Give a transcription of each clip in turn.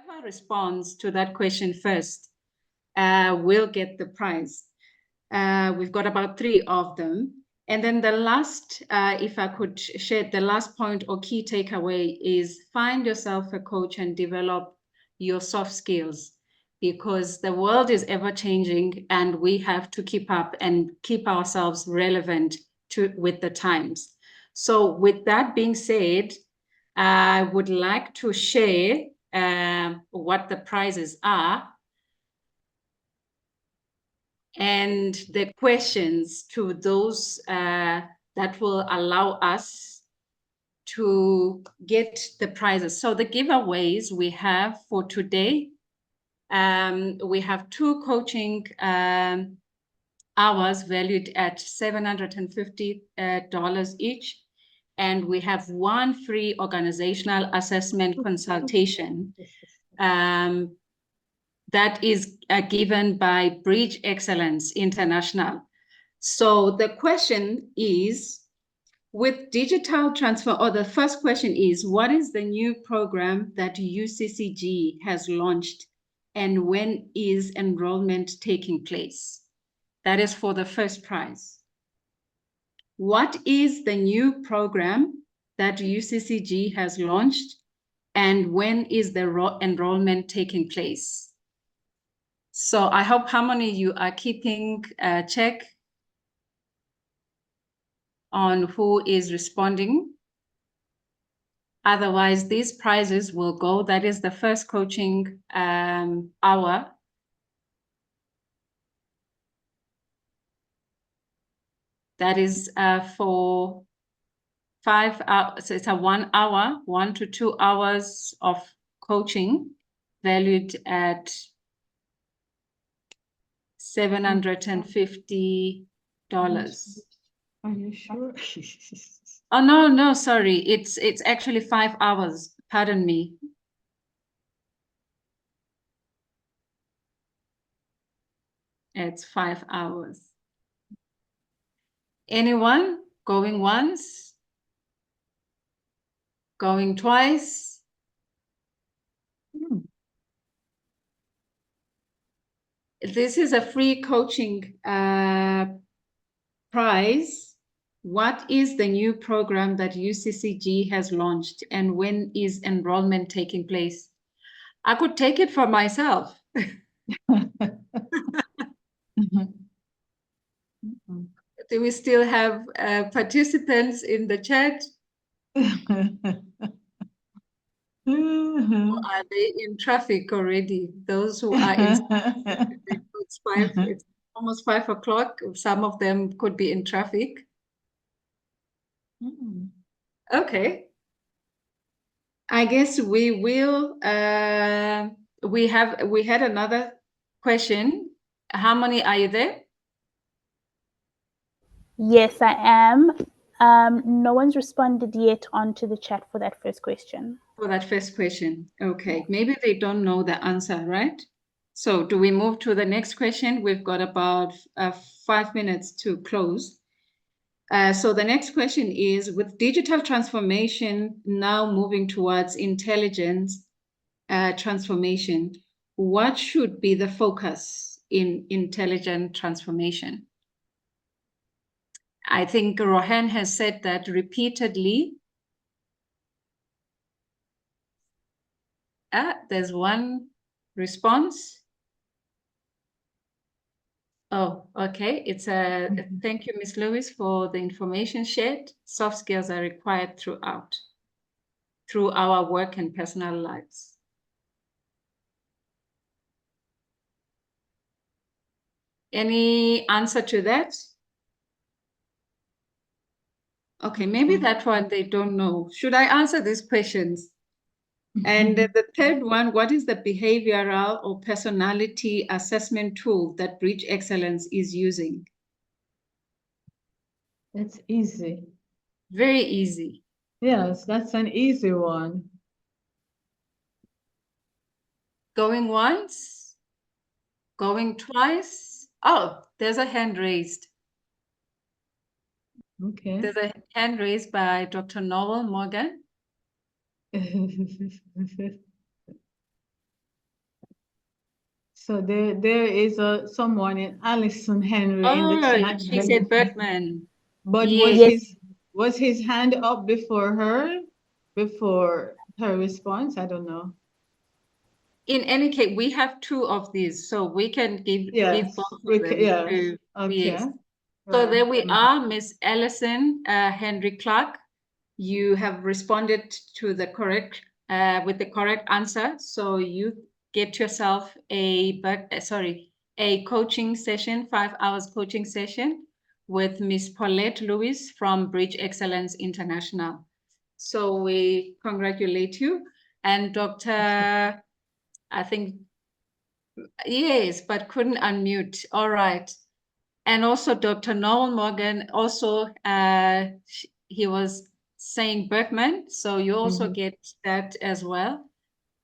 whoever responds to that question first will get the prize. We've got about 3 of them. And then the last, if I could share the last point or key takeaway is find yourself a coach and develop your soft skills, because the world is ever changing and we have to keep up and keep ourselves relevant with the times. So with that being said, I would like to share what the prizes are and the questions to those that will allow us to get the prizes. So the giveaways we have for today, we have 2 coaching hours valued at $750 each. And we have 1 free organizational assessment consultation that is given by Bridge Excellence International. So the question is, with digital transfer, or the first question is, what is the new program that UCCG has launched and when is enrollment taking place? That is for the first prize. What is the new program that UCCG has launched and when is the enrollment taking place? So I hope, Harmony, you are keeping a check on who is responding. Otherwise, these prizes will go. That is the first coaching hour. That is for 5 hours. So it's a 1 hour, 1 to 2 hours of coaching valued at $750. Are you sure? Oh, no, sorry. It's actually 5 hours. Pardon me. It's 5 hours. Anyone going once? Going twice? This is a free coaching prize. What is the new program that UCCG has launched and when is enrollment taking place? I could take it for myself. Do we still have participants in the chat? Or are they in traffic already? Those who are in it's almost 5 o'clock. Some of them could be in traffic. Okay. I guess we will. We had another question. Harmony, are you there? Yes, I am. No one's responded yet onto the chat for that first question. For that first question. Okay. Maybe they don't know the answer, right? So do we move to the next question? We've got about 5 minutes to close. So the next question is, with digital transformation now moving towards intelligence transformation, what should be the focus in intelligent transformation? I think Rohan has said that repeatedly. There's one response. Oh, okay. It's a thank you, Ms. Lewis, for the information shared. Soft skills are required through our work and personal lives. Any answer to that? Okay, maybe that one they don't know. Should I answer these questions? And the third one, what is the behavioral or personality assessment tool that Bridge Excellence is using? That's easy. Very easy. Yes, that's an easy one. Going once? Going twice? Oh, there's a hand raised. Okay. There's a hand raised by Dr. Noel Morgan. So there is someone in Allison Henry in the Oh, chat. she said Bergman. But Yes. was his hand up before her response? I don't know. In any case, we have two of these, so we can give Yes, both we of can, them yes. to Okay. yes. So Right. there we are, Miss Ellison Henry Clark. You have responded to the correct with the correct answer. So you get yourself a coaching session, 5 hours coaching session with Miss Paulette Lewis from Bridge Excellence International. So we congratulate you. And Dr. I think, yes, but couldn't unmute. All right. And also Dr. Noel Morgan, also he was saying Berkman. So you also get that as well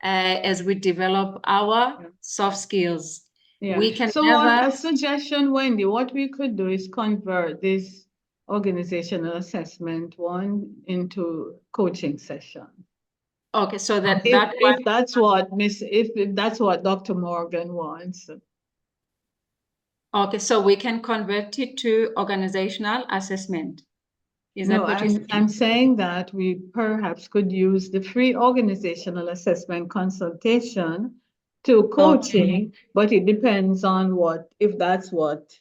as we develop our soft skills. Yeah. We can So never. a suggestion, Wendy, what we could do is convert this organizational assessment one into coaching session. Okay, so that If that's what if that's what Dr. Morgan wants. Okay, so we can convert it to organizational assessment. Is No, that what you're saying? I'm saying that we perhaps could use the free organizational assessment consultation to coaching, but it depends on if that's what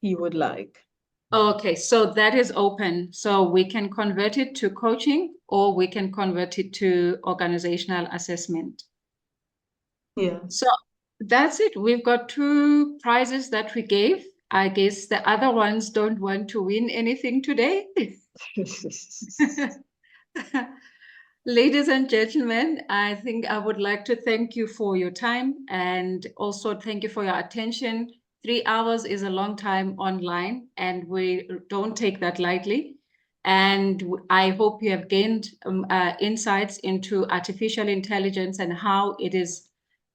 he would like. Okay, so that is open. So we can convert it to coaching or we can convert it to organizational assessment. Yeah. So that's it. We've got 2 prizes that we gave. I guess the other ones don't want to win anything today. Ladies and gentlemen, I think I would like to thank you for your time and also thank you for your attention. 3 hours is a long time online and we don't take that lightly. And I hope you have gained insights into artificial intelligence and how it is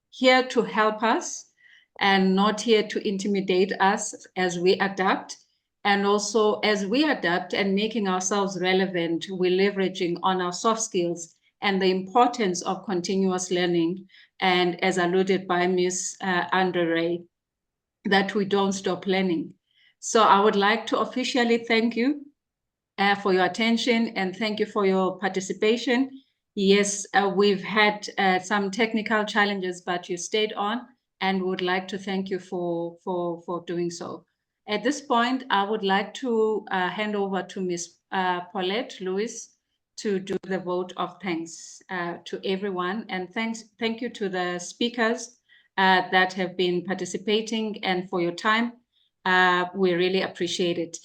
here to help us and not here to intimidate us as we adapt. And also, as we adapt and making ourselves relevant, we're leveraging on our soft skills and the importance of continuous learning. And as alluded by Ms. Andre, that we don't stop learning. So I would like to officially thank you for your attention and thank you for your participation. Yes, we've had some technical challenges, but you stayed on and would like to thank you for doing so. At this point, I would like to hand over to Ms. Paulette Lewis to do the vote of thanks to everyone. And thank you to the speakers that have been participating and for your time. We really appreciate it.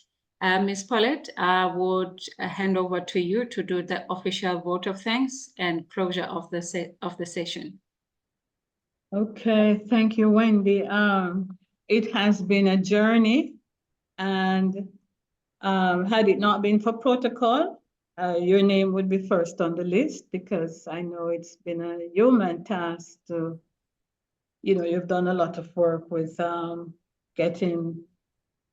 Ms. Paulette, I would hand over to you to do the official vote of thanks and closure of the session. Okay, thank you, Wendy. It has been a journey, and had it not been for protocol, your name would be first on the list because I know it's been a human task to, you've done a lot of work with getting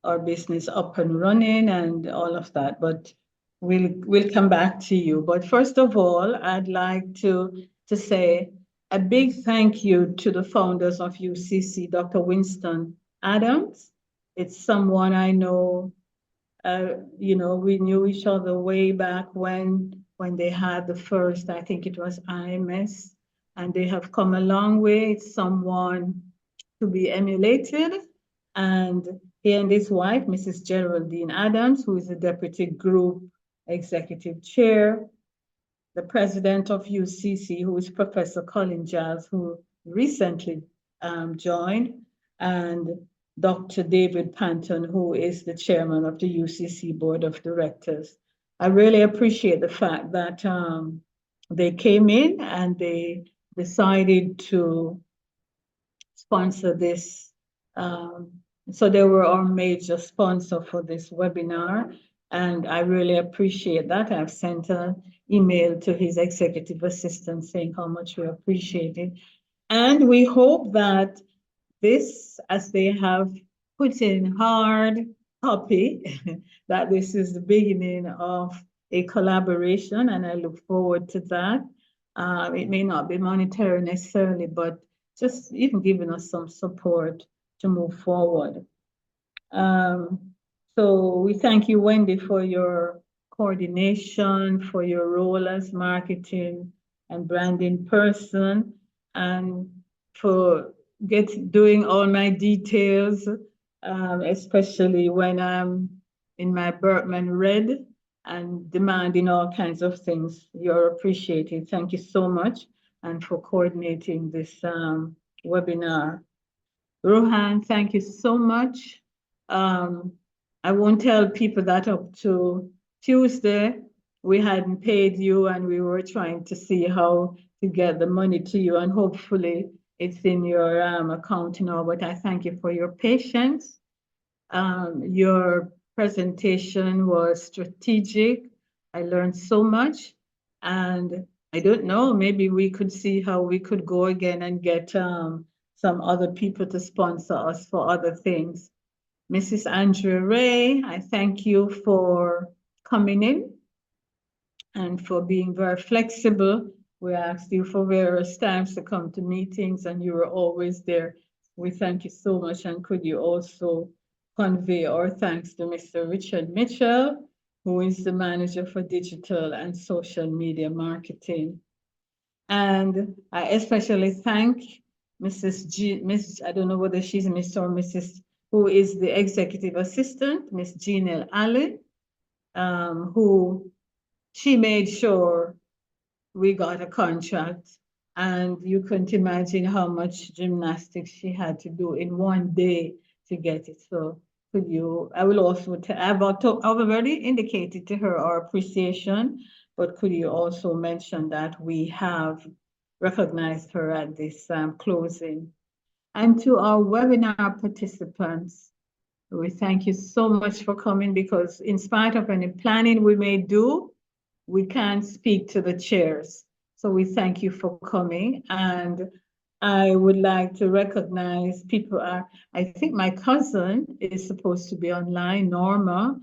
our business up and running and all of that, but we'll come back to you. But first of all, I'd like to say a big thank you to the founders of UCC, Dr. Winston Adams. It's someone I know, we knew each other way back when they had the first, I think it was IMS, and they have come a long way. It's someone to be emulated. And he and his wife, Mrs. Geraldine Adams, who is the Deputy Group Executive Chair, the President of UCC, who is Professor Colin Giles, who recently joined, and Dr. David Panton, who is the Chairman of the UCC Board of Directors. I really appreciate the fact that they came in and they decided to sponsor this. So they were our major sponsor for this webinar, and I really appreciate that. I've sent an email to his executive assistant saying how much we appreciate it. And we hope that this, as they have put in hard copy, that this is the beginning of a collaboration, and I look forward to that. It may not be monetary necessarily, but just even giving us some support to move forward. So we thank you, Wendy, for your coordination, for your role as marketing and branding person, and for doing all my details, especially when I'm in my Berkman red and demanding all kinds of things. You're appreciated. Thank you so much, and for coordinating this webinar. Rohan, thank you so much. I won't tell people that up to Tuesday, we hadn't paid you and we were trying to see how to get the money to you, and hopefully it's in your account now, but I thank you for your patience. Your presentation was strategic. I learned so much, and I don't know, maybe we could see how we could go again and get some other people to sponsor us for other things. Mrs. Andrea Ray, I thank you for coming in and for being very flexible. We asked you for various times to come to meetings and you were always there. We thank you so much, and could you also convey our thanks to Mr. Richard Mitchell, who is the manager for digital and social media marketing. And I especially thank I don't know whether she's Miss or Mrs., who is the executive assistant, Miss Jeanelle Allen, who she made sure we got a contract. And you couldn't imagine how much gymnastics she had to do in one day to get it. So could you, I will also, I've already indicated to her our appreciation, but could you also mention that we have recognized her at this closing? And to our webinar participants, we thank you so much for coming, because in spite of any planning we may do, we can't speak to the chairs. So we thank you for coming. And I would like to recognize people. I think my cousin is supposed to be online, Norma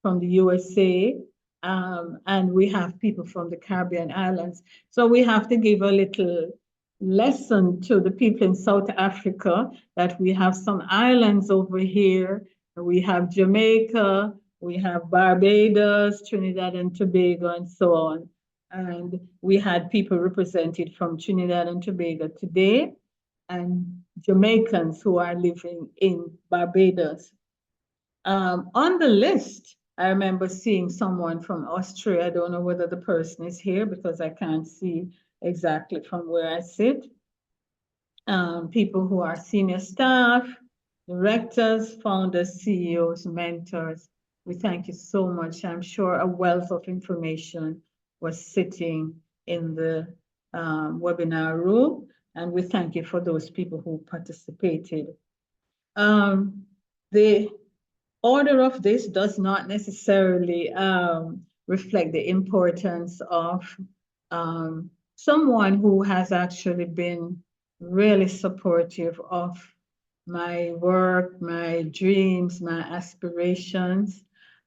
from the USA. And we have people from the Caribbean islands. So we have to give a little lesson to the people in South Africa that we have some islands over here. We have Jamaica, we have Barbados, Trinidad and Tobago, and so on. And we had people represented from Trinidad and Tobago today, and Jamaicans who are living in Barbados. On the list, I remember seeing someone from Australia. I don't know whether the person is here because I can't see exactly from where I sit. People who are senior staff, directors, founders, CEOs, mentors. We thank you so much. I'm sure a wealth of information was sitting in the webinar room, and we thank you for those people who participated. The order of this does not necessarily reflect the importance of someone who has actually been really supportive of my work, my dreams, my aspirations,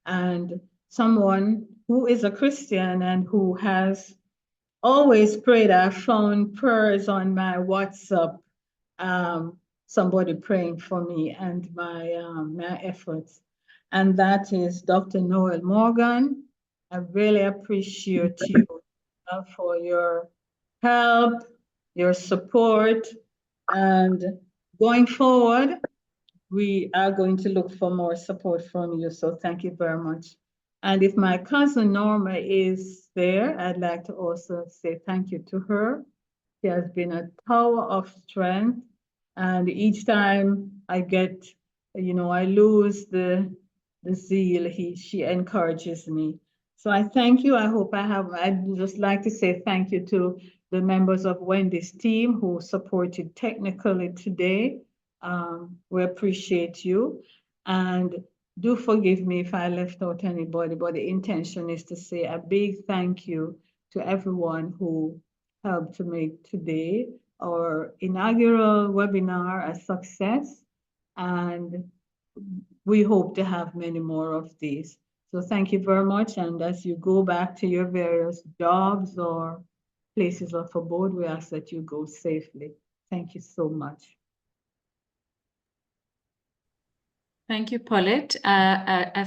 and someone who is a Christian and who has always prayed. I found prayers on my WhatsApp, somebody praying for me and my efforts. And that is Dr. Noel Morgan. I really appreciate you for your help, your support, and going forward, we are going to look for more support from you. So thank you very much. And if my cousin Norma is there, I'd like to also say thank you to her. She has been a tower of strength. And each time I get, I lose the zeal, she encourages me. So I thank you. I'd just like to say thank you to the members of Wendy's team who supported technically today. We appreciate you. And do forgive me if I left out anybody, but the intention is to say a big thank you to everyone who helped to make today our inaugural webinar a success. And we hope to have many more of these. So thank you very much. And as you go back to your various jobs or places of abode, we ask that you go safely. Thank you so much. Thank you, Paulette. I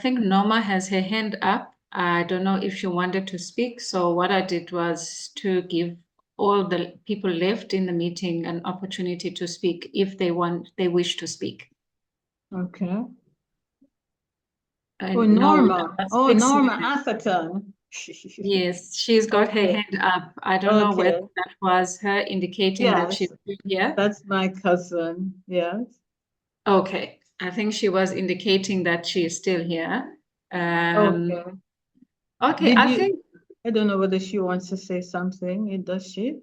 think Norma has her hand up. I don't know if she wanted to speak. So what I did was to give all the people left in the meeting an opportunity to speak if they wish to speak. Okay. And Oh, Norma. Oh, speaks Norma now. Atherton. Yes, she's got her Okay. hand up. I don't know whether Okay. that was her indicating that Yes, she's here. that's my cousin. Yes. Okay, I think she was indicating that she is still here. Okay. Okay, Did I you? think I don't know whether she wants to say something. Does she?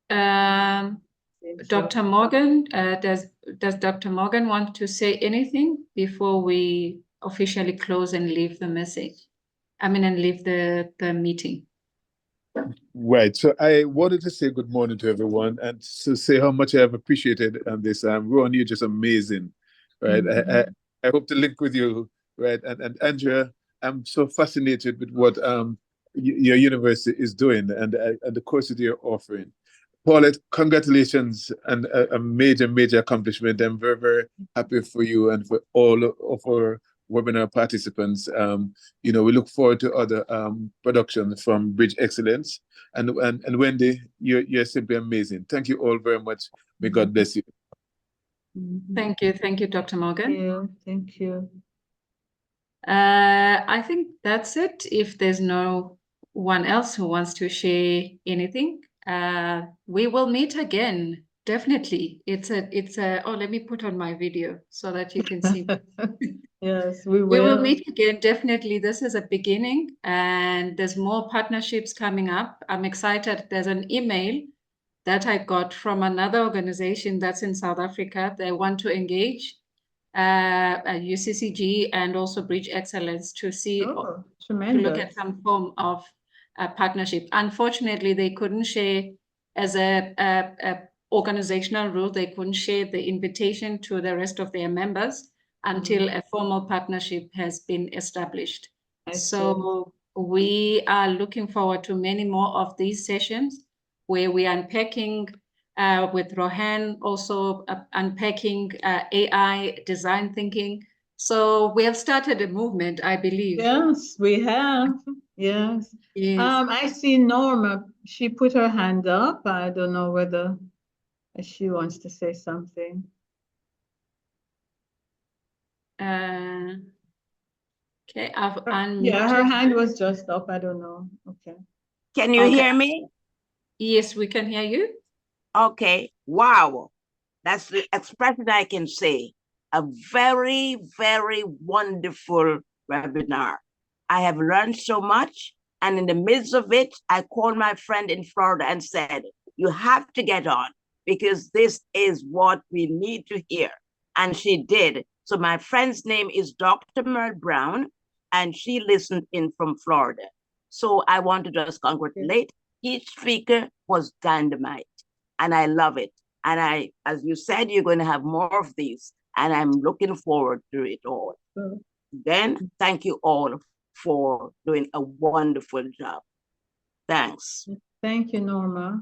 Seems so. Dr. Morgan, does Dr. Morgan want to say anything before we officially close and leave the message? I mean, and leave the meeting. Right. So I wanted to say good morning to everyone and to say how much I have appreciated this. Rohan, you're just amazing. Right. Mhm. I hope to link with you. Right. And Andrea, I'm so fascinated with what your university is doing and the courses you're offering. Paulette, congratulations and a major, major accomplishment. I'm very, very happy for you and for all of our webinar participants. We look forward to other productions from Bridge Excellence. And Wendy, you're simply amazing. Thank you all very much. May God bless you. Mhm. Thank you, Dr. Morgan. Yeah, thank you. I think that's it. If there's no one else who wants to share anything, we will meet again. Definitely. Let me put on my video so that you can see. Yes, we We will will. meet again. Definitely. This is a beginning and there's more partnerships coming up. I'm excited. There's an email that I got from another organization that's in South Africa. They want to engage UCCG and also Bridge Excellence to see Oh, to look tremendous. at some form of partnership. Unfortunately, they couldn't share as a organizational rule. They couldn't share the invitation to the rest of their members until a formal partnership has been established. I see. So we are looking forward to many more of these sessions where we are unpacking with Rohan, also unpacking AI design thinking. So we have started a movement, I believe. Yes, we have. Yes. Yes. I see Norma. She put her hand up. I don't know whether she wants to say something. Okay, I've unmuted. Yeah, her hand was just up. I don't know. Okay. Can you hear me? Yes, we can hear you. Okay. Wow. That's the expression I can say. A very, very wonderful webinar. I have learned so much. And in the midst of it, I called my friend in Florida and said, you have to get on because this is what we need to hear. And she did. So my friend's name is Dr. Merle Brown, and she listened in from Florida. So I want to just congratulate. Each speaker was dynamite, and I love it. And as you said, you're going to have more of these, and I'm looking forward to it all. Again, thank you all for doing a wonderful job. Thanks. Thank you, Norma.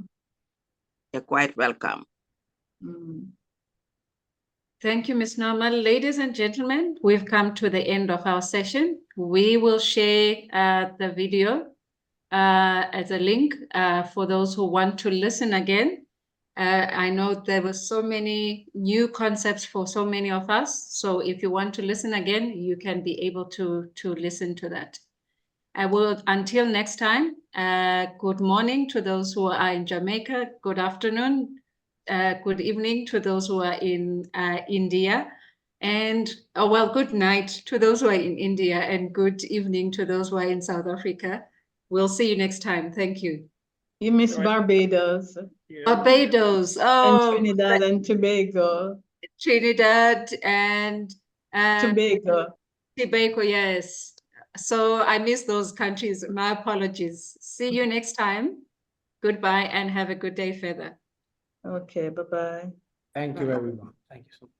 You're quite welcome. Thank you, Ms. Norma. Ladies and gentlemen, we've come to the end of our session. We will share the video as a link for those who want to listen again. I know there were so many new concepts for so many of us. So if you want to listen again, you can be able to listen to that. I will, until next time, good morning to those who are in Jamaica, good afternoon, good evening to those who are in India, and good night to those who are in India, and good evening to those who are in South Africa. We'll see you next time. Thank you. You miss Barbados. Barbados, and Trinidad and Tobago. Trinidad and Tobago. Tobago, yes. So I miss those countries. My apologies. See you next time. Goodbye and have a good day further. Okay, bye-bye. Thank you, everyone. Thank you so much.